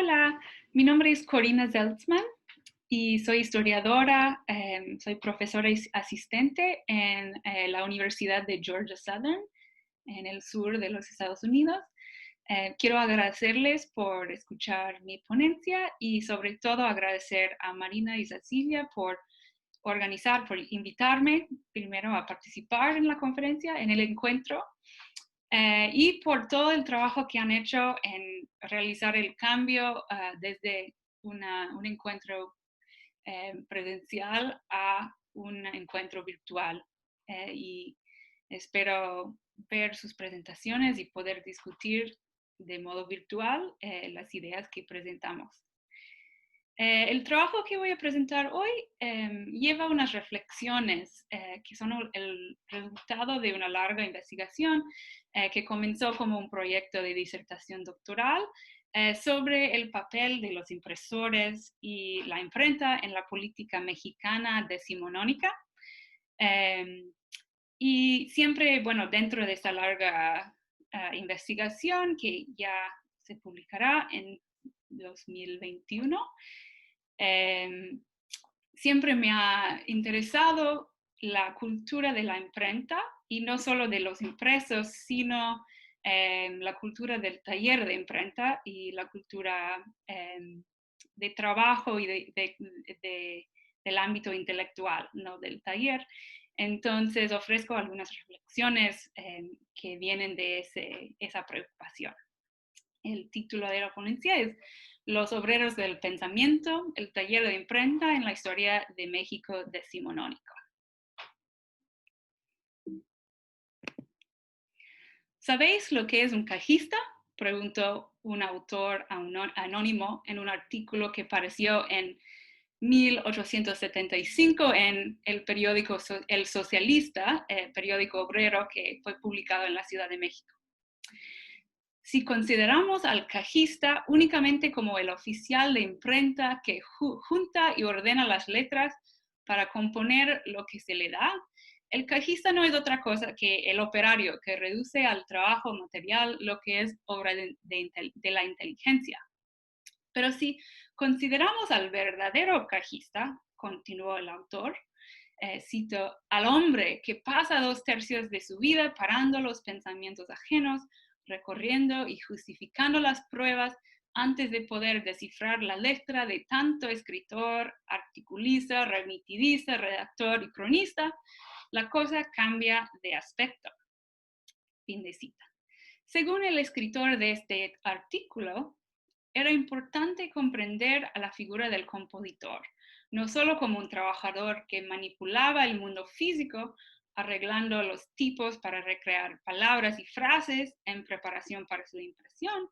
Hola, mi nombre es Corina Zeltzman y soy historiadora, soy profesora asistente en la Universidad de Georgia Southern, en el sur de los Estados Unidos. Quiero agradecerles por escuchar mi ponencia y sobre todo agradecer a Marina y Cecilia por por invitarme primero a participar en la conferencia, en el encuentro, y por todo el trabajo que han hecho en realizar el cambio desde un encuentro presencial a un encuentro virtual. Y espero ver sus presentaciones y poder discutir de modo virtual las ideas que presentamos. El trabajo que voy a presentar hoy lleva unas reflexiones que son el resultado de una larga investigación que comenzó como un proyecto de disertación doctoral sobre el papel de los impresores y la imprenta en la política mexicana decimonónica. Y siempre, bueno, dentro de esta larga investigación que ya se publicará en 2021, siempre me ha interesado la cultura de la imprenta y no solo de los impresos, sino la cultura del taller de imprenta y la cultura de trabajo y del ámbito intelectual, no del taller. Entonces ofrezco algunas reflexiones que vienen de esa preocupación. El título de la ponencia es Los obreros del pensamiento, el taller de imprenta en la historia de México decimonónico. ¿Sabéis lo que es un cajista?, preguntó un autor anónimo en un artículo que apareció en 1875 en el periódico El Socialista, periódico obrero que fue publicado en la Ciudad de México. Si consideramos al cajista únicamente como el oficial de imprenta que junta y ordena las letras para componer lo que se le da, el cajista no es otra cosa que el operario que reduce al trabajo material lo que es obra de la inteligencia. Pero si consideramos al verdadero cajista, continuó el autor, cito, al hombre que pasa 2/3 de su vida parando los pensamientos ajenos, recorriendo y justificando las pruebas antes de poder descifrar la letra de tanto escritor, articulista, remitidiza, redactor y cronista, la cosa cambia de aspecto. Fin de cita. Según el escritor de este artículo, era importante comprender a la figura del compositor, no solo como un trabajador que manipulaba el mundo físico, arreglando los tipos para recrear palabras y frases en preparación para su impresión,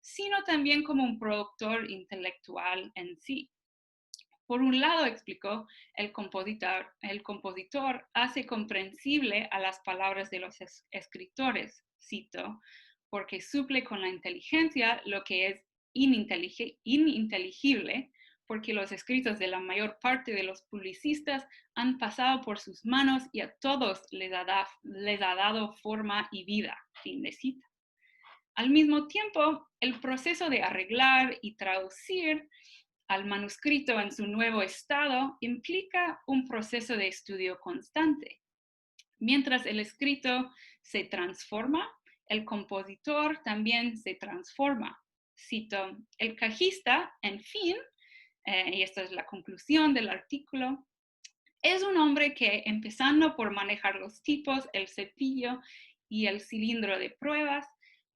sino también como un productor intelectual en sí. Por un lado, explicó, el compositor hace comprensible a las palabras de los escritores, cito, porque suple con la inteligencia lo que es ininteligible, porque los escritos de la mayor parte de los publicistas han pasado por sus manos y a todos les ha dado forma y vida. Fin de cita. Al mismo tiempo, el proceso de arreglar y traducir al manuscrito en su nuevo estado implica un proceso de estudio constante. Mientras el escrito se transforma, el compositor también se transforma. Cito, el cajista, en fin, y esta es la conclusión del artículo, es un hombre que, empezando por manejar los tipos, el cepillo y el cilindro de pruebas,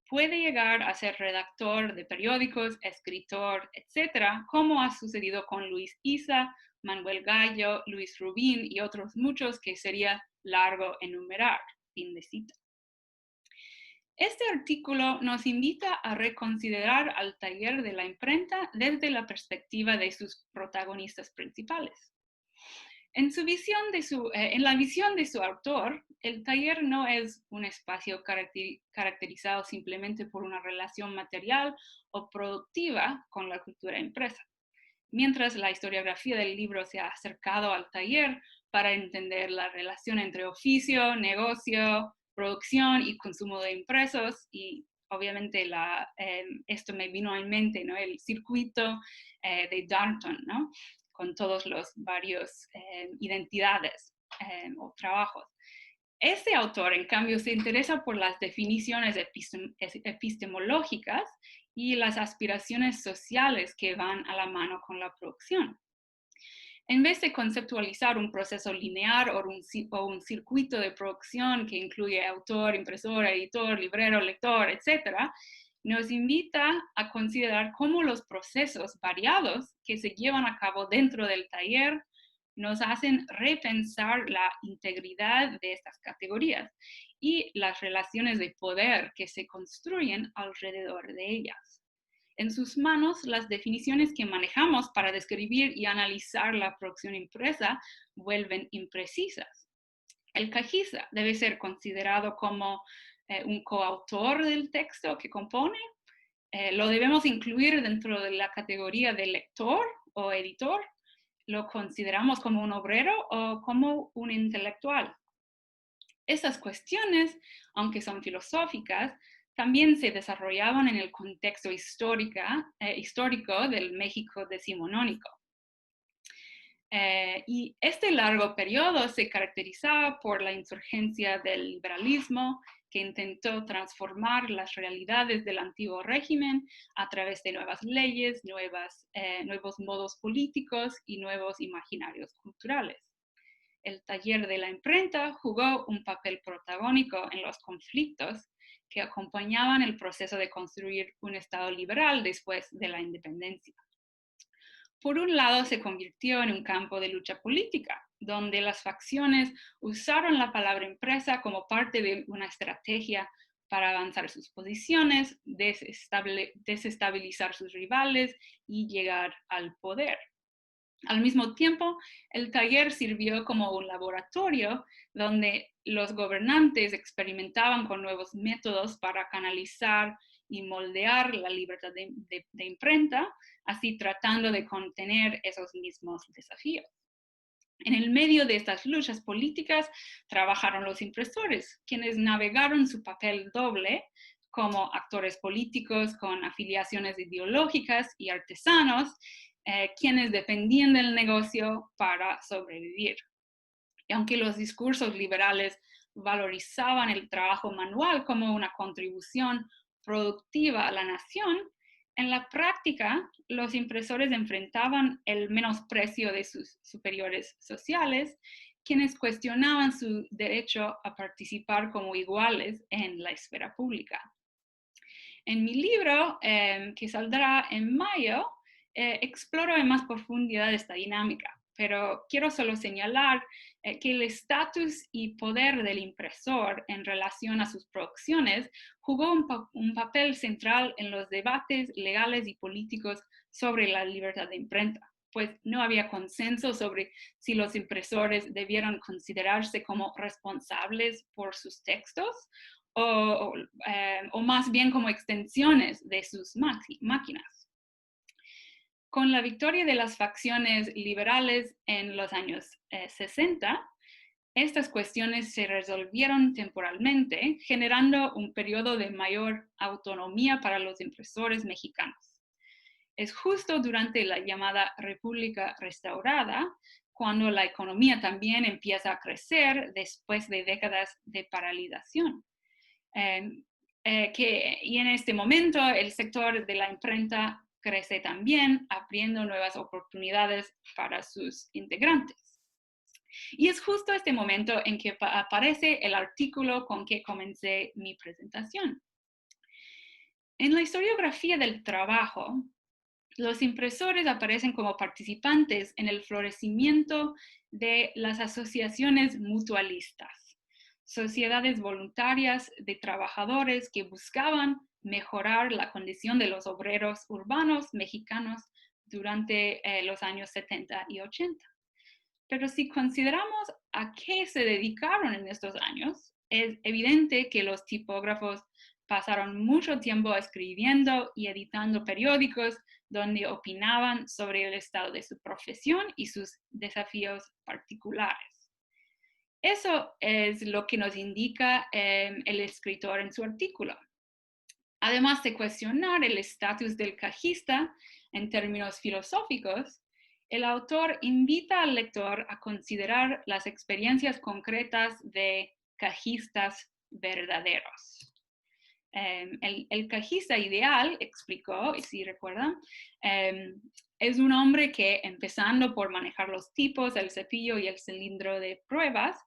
puede llegar a ser redactor de periódicos, escritor, etcétera, como ha sucedido con Luis Isa, Manuel Gallo, Luis Rubín y otros muchos que sería largo enumerar. Fin de cita. Este artículo nos invita a reconsiderar al taller de la imprenta desde la perspectiva de sus protagonistas principales. En la visión de su autor, el taller no es un espacio caracterizado simplemente por una relación material o productiva con la cultura impresa. Mientras la historiografía del libro se ha acercado al taller para entender la relación entre oficio, negocio, producción y consumo de impresos y obviamente esto me vino en mente, ¿no? El circuito de Darnton, ¿no? Con todos los varios identidades o trabajos. Este autor, en cambio, se interesa por las definiciones epistemológicas y las aspiraciones sociales que van a la mano con la producción. En vez de conceptualizar un proceso lineal o un circuito de producción que incluye autor, impresor, editor, librero, lector, etc., nos invita a considerar cómo los procesos variados que se llevan a cabo dentro del taller nos hacen repensar la integridad de estas categorías y las relaciones de poder que se construyen alrededor de ellas. En sus manos, las definiciones que manejamos para describir y analizar la producción impresa vuelven imprecisas. El cajista debe ser considerado como un coautor del texto que compone. Lo debemos incluir dentro de la categoría de lector o editor. Lo consideramos como un obrero o como un intelectual. Estas cuestiones, aunque son filosóficas, también se desarrollaban en el contexto histórico del México decimonónico. Y este largo periodo se caracterizaba por la insurgencia del liberalismo, que intentó transformar las realidades del antiguo régimen a través de nuevas leyes, nuevos modos políticos y nuevos imaginarios culturales. El taller de la imprenta jugó un papel protagónico en los conflictos que acompañaban el proceso de construir un Estado liberal después de la independencia. Por un lado, se convirtió en un campo de lucha política, donde las facciones usaron la palabra impresa como parte de una estrategia para avanzar sus posiciones, desestabilizar sus rivales y llegar al poder. Al mismo tiempo, el taller sirvió como un laboratorio donde los gobernantes experimentaban con nuevos métodos para canalizar y moldear la libertad de imprenta, así tratando de contener esos mismos desafíos. En el medio de estas luchas políticas trabajaron los impresores, quienes navegaron su papel doble como actores políticos con afiliaciones ideológicas y artesanos, quienes dependían del negocio para sobrevivir. Y aunque los discursos liberales valorizaban el trabajo manual como una contribución productiva a la nación, en la práctica los impresores enfrentaban el menosprecio de sus superiores sociales, quienes cuestionaban su derecho a participar como iguales en la esfera pública. En mi libro, que saldrá en mayo, exploro en más profundidad esta dinámica, pero quiero solo señalar que el estatus y poder del impresor en relación a sus producciones jugó un papel central en los debates legales y políticos sobre la libertad de imprenta, pues no había consenso sobre si los impresores debieran considerarse como responsables por sus textos o más bien como extensiones de sus máquinas. Con la victoria de las facciones liberales en los años 60, estas cuestiones se resolvieron temporalmente, generando un periodo de mayor autonomía para los impresores mexicanos. Es justo durante la llamada República Restaurada cuando la economía también empieza a crecer después de décadas de paralización. Y en este momento el sector de la imprenta crece también, abriendo nuevas oportunidades para sus integrantes. Y es justo este momento en que aparece el artículo con que comencé mi presentación. En la historiografía del trabajo, los impresores aparecen como participantes en el florecimiento de las asociaciones mutualistas, sociedades voluntarias de trabajadores que buscaban mejorar la condición de los obreros urbanos mexicanos durante los años 70 y 80. Pero si consideramos a qué se dedicaron en estos años, es evidente que los tipógrafos pasaron mucho tiempo escribiendo y editando periódicos donde opinaban sobre el estado de su profesión y sus desafíos particulares. Eso es lo que nos indica el escritor en su artículo. Además de cuestionar el estatus del cajista en términos filosóficos, el autor invita al lector a considerar las experiencias concretas de cajistas verdaderos. El cajista ideal, explicó, y si recuerdan, es un hombre que, empezando por manejar los tipos, el cepillo y el cilindro de pruebas,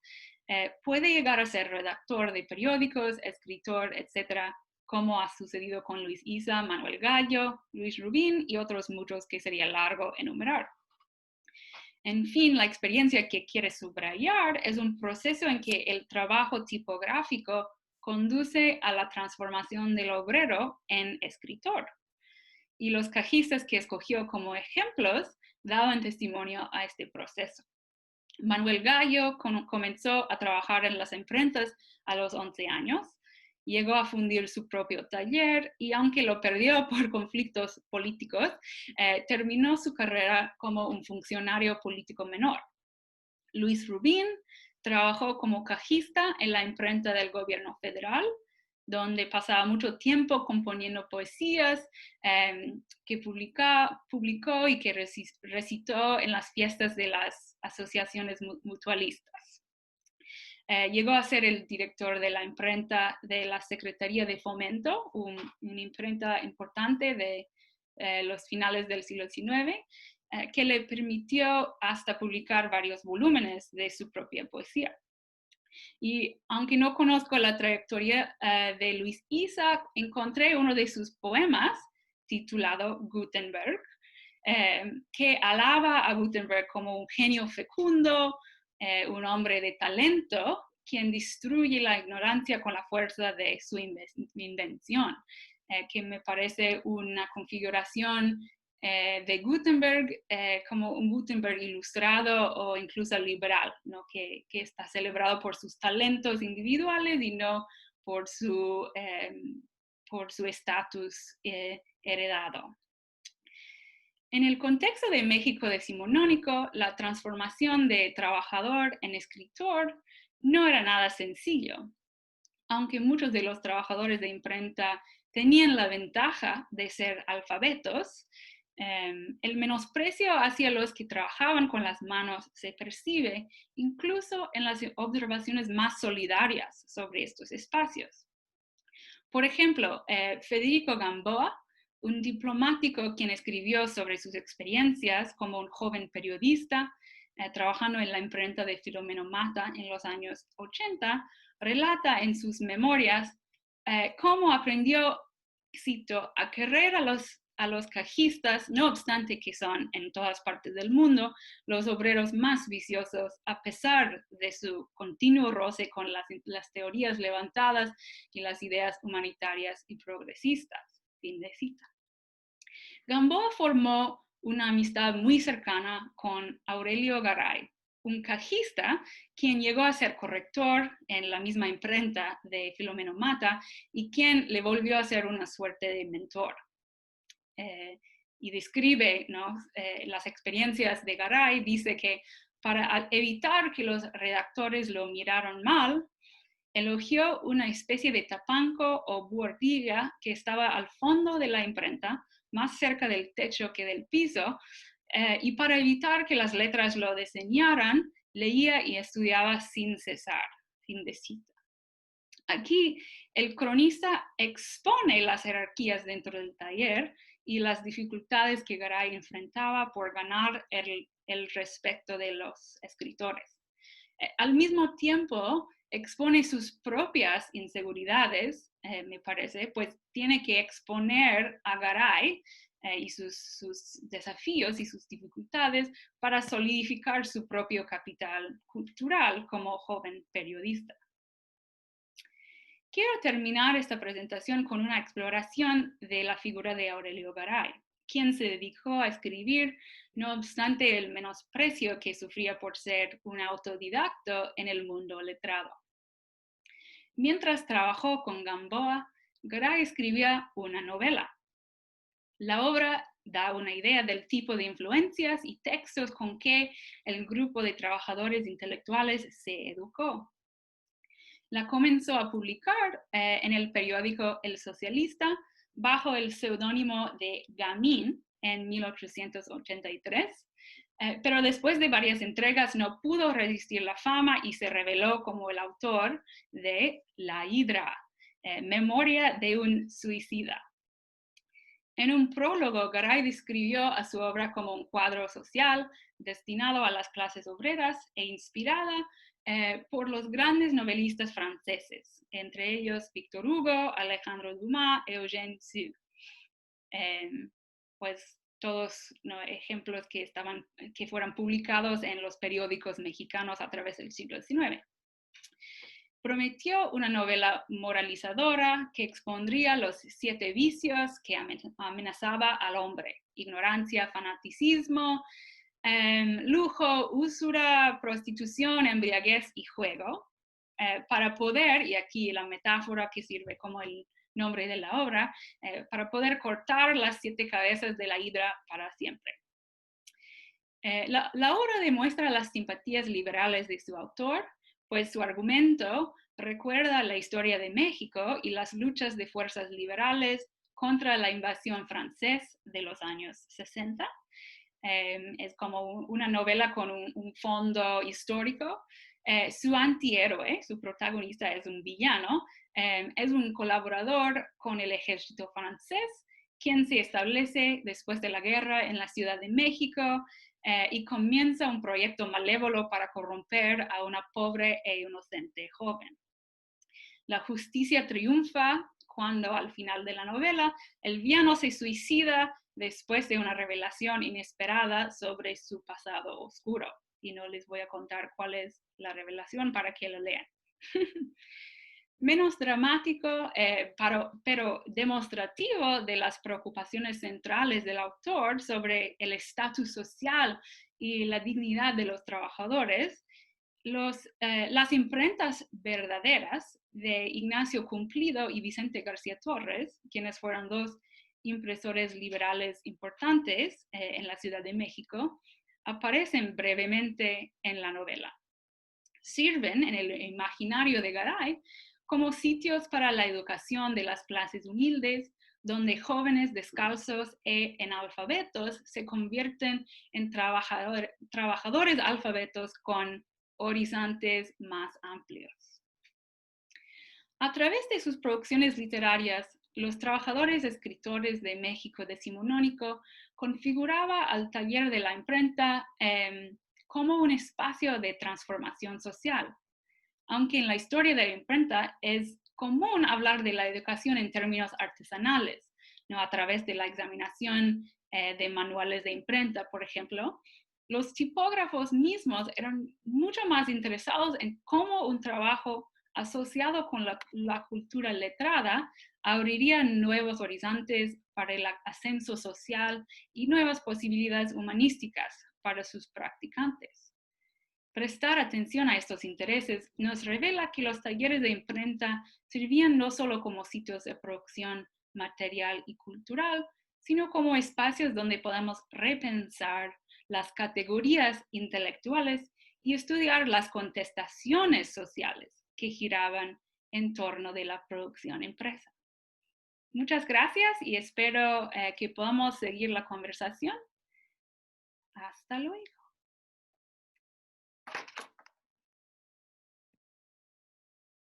puede llegar a ser redactor de periódicos, escritor, etcétera, como ha sucedido con Luis Isa, Manuel Gallo, Luis Rubín y otros muchos que sería largo enumerar. En fin, la experiencia que quiere subrayar es un proceso en que el trabajo tipográfico conduce a la transformación del obrero en escritor. Y los cajistas que escogió como ejemplos daban testimonio a este proceso. Manuel Gallo comenzó a trabajar en las imprentas a los 11 años, llegó a fundir su propio taller y aunque lo perdió por conflictos políticos, terminó su carrera como un funcionario político menor. Luis Rubín trabajó como cajista en la imprenta del gobierno federal, donde pasaba mucho tiempo componiendo poesías que publicó y que recitó en las fiestas de las asociaciones mutualistas. Llegó a ser el director de la imprenta de la Secretaría de Fomento, una imprenta importante de los finales del siglo XIX, que le permitió hasta publicar varios volúmenes de su propia poesía. Y aunque no conozco la trayectoria de Luis Isa, encontré uno de sus poemas titulado Gutenberg, que alaba a Gutenberg como un genio fecundo, un hombre de talento, quien destruye la ignorancia con la fuerza de su invención, que me parece una configuración de Gutenberg como un Gutenberg ilustrado o incluso liberal, ¿no? que está celebrado por sus talentos individuales y no por su estatus heredado. En el contexto de México decimonónico, la transformación de trabajador en escritor no era nada sencillo. Aunque muchos de los trabajadores de imprenta tenían la ventaja de ser alfabetos, el menosprecio hacia los que trabajaban con las manos se percibe incluso en las observaciones más solidarias sobre estos espacios. Por ejemplo, Federico Gamboa, un diplomático quien escribió sobre sus experiencias como un joven periodista trabajando en la imprenta de Filomeno Mata en los años 80, relata en sus memorias cómo aprendió, cito, a querer a los cajistas, no obstante que son en todas partes del mundo los obreros más viciosos, a pesar de su continuo roce con las teorías levantadas y las ideas humanitarias y progresistas. Fin de cita. Gamboa formó una amistad muy cercana con Aurelio Garay, un cajista quien llegó a ser corrector en la misma imprenta de Filomeno Mata y quien le volvió a ser una suerte de mentor. Y describe, ¿no? Las experiencias de Garay, dice que para evitar que los redactores lo miraran mal, elogió una especie de tapanco o buhardilla que estaba al fondo de la imprenta, más cerca del techo que del piso, y para evitar que las letras lo desdeñaran, leía y estudiaba sin cesar, fin de cita. Aquí el cronista expone las jerarquías dentro del taller y las dificultades que Garay enfrentaba por ganar el respeto de los escritores. Al mismo tiempo, expone sus propias inseguridades, me parece, pues tiene que exponer a Garay y sus desafíos y sus dificultades para solidificar su propio capital cultural como joven periodista. Quiero terminar esta presentación con una exploración de la figura de Aurelio Garay, quien se dedicó a escribir no obstante el menosprecio que sufría por ser un autodidacto en el mundo letrado. Mientras trabajó con Gamboa, Garay escribía una novela. La obra da una idea del tipo de influencias y textos con que el grupo de trabajadores intelectuales se educó. la comenzó a publicar en el periódico El Socialista bajo el seudónimo de Gamin en 1883. Pero después de varias entregas no pudo resistir la fama y se reveló como el autor de La Hidra, Memoria de un suicida. En un prólogo, Garay describió a su obra como un cuadro social destinado a las clases obreras e inspirada por los grandes novelistas franceses, entre ellos Victor Hugo, Alejandro Dumas y Eugène Sue. Pues todos, ¿no?, ejemplos que fueran publicados en los periódicos mexicanos a través del siglo XIX. Prometió una novela moralizadora que expondría los 7 vicios que amenazaba al hombre: ignorancia, fanaticismo, lujo, usura, prostitución, embriaguez y juego, para poder, y aquí la metáfora que sirve como el nombre de la obra, para poder cortar las 7 cabezas de la hidra para siempre. La obra demuestra las simpatías liberales de su autor, pues su argumento recuerda la historia de México y las luchas de fuerzas liberales contra la invasión francesa de los años 60. Es como una novela con un fondo histórico. Su antihéroe, su protagonista, es un villano, es un colaborador con el ejército francés, quien se establece después de la guerra en la Ciudad de México, y comienza un proyecto malévolo para corromper a una pobre e inocente joven. La justicia triunfa cuando al final de la novela el villano se suicida después de una revelación inesperada sobre su pasado oscuro. Y no les voy a contar cuál es la revelación para que la lean. Menos dramático, pero demostrativo de las preocupaciones centrales del autor sobre el estatus social y la dignidad de los trabajadores, las imprentas verdaderas de Ignacio Cumplido y Vicente García Torres, quienes fueron 2 impresores liberales importantes en la Ciudad de México, aparecen brevemente en la novela. Sirven en el imaginario de Garay como sitios para la educación de las clases humildes, donde jóvenes descalzos e analfabetos se convierten en trabajadores alfabetos con horizontes más amplios. A través de sus producciones literarias, los trabajadores escritores de México decimonónico configuraba al taller de la imprenta como un espacio de transformación social. Aunque en la historia de la imprenta es común hablar de la educación en términos artesanales, ¿no?, a través de la examinación de manuales de imprenta, por ejemplo, los tipógrafos mismos eran mucho más interesados en cómo un trabajo asociado con la cultura letrada abriría nuevos horizontes para el ascenso social y nuevas posibilidades humanísticas para sus practicantes. Prestar atención a estos intereses nos revela que los talleres de imprenta servían no solo como sitios de producción material y cultural, sino como espacios donde podamos repensar las categorías intelectuales y estudiar las contestaciones sociales que giraban en torno de la producción impresa. Muchas gracias y espero que podamos seguir la conversación. Hasta luego.